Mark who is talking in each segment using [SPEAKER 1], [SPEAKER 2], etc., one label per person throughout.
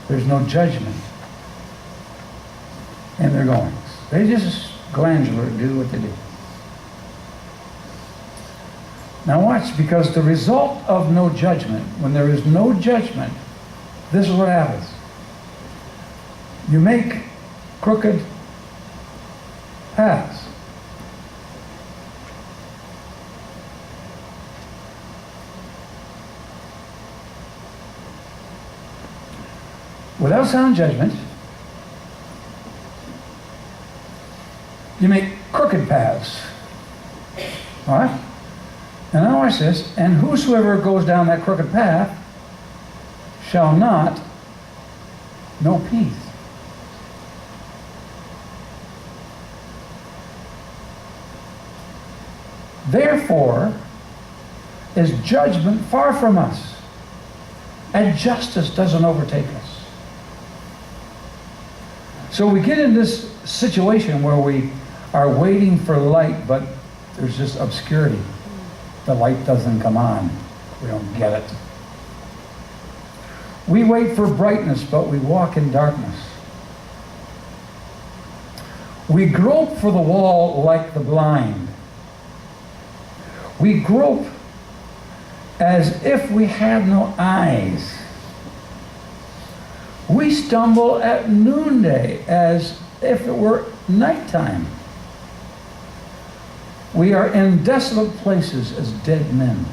[SPEAKER 1] There's no judgment in their goings. They just glandular do what they do. Now watch, because the result of no judgment, when there is no judgment, this is what happens. You make crooked paths. Without sound judgment, you make crooked paths. All right? And now watch this. And whosoever goes down that crooked path shall not know peace. Therefore is judgment far from us, and justice doesn't overtake us. So we get in this situation where we are waiting for light, but there's just obscurity. The light doesn't come on. We don't get it. We wait for brightness, but we walk in darkness. We grope for the wall like the blind. We grope as if we had no eyes. We stumble at noonday as if it were nighttime. We are in desolate places as dead men.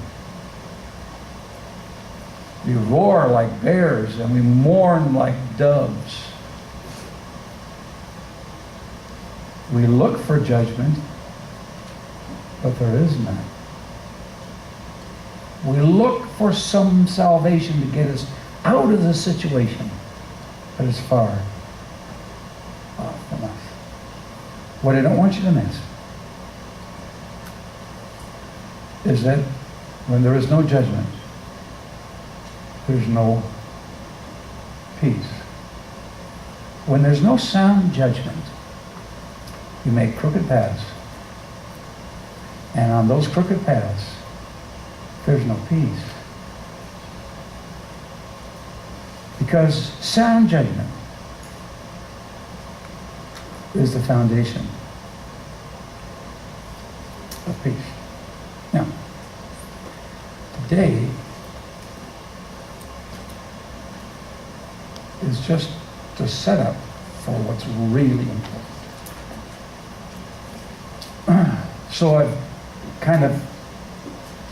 [SPEAKER 1] We roar like bears and we mourn like doves. We look for judgment, but there is none. We look for some salvation to get us out of the situation, but it's far off from us. What I don't want you to miss is that when there is no judgment, there's no peace. When there's no sound judgment, you make crooked paths. And on those crooked paths, there's no peace. Because sound judgment is the foundation of peace. Now, today is just the setup for what's really important. So I've kind of,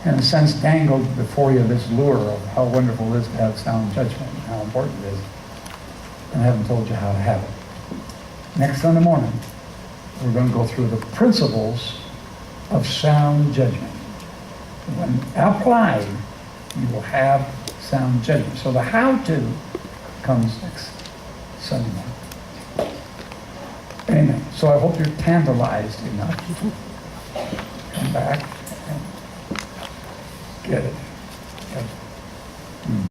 [SPEAKER 1] in a sense, dangled before you this lure of how wonderful it is to have sound judgment and how important it is. And I haven't told you how to have it. Next Sunday morning, we're going to go through the principles of sound judgment. When applied, you will have sound judgment. So the how-to comes next Sunday morning. Amen. So I hope you're tantalized enough to come back and get it.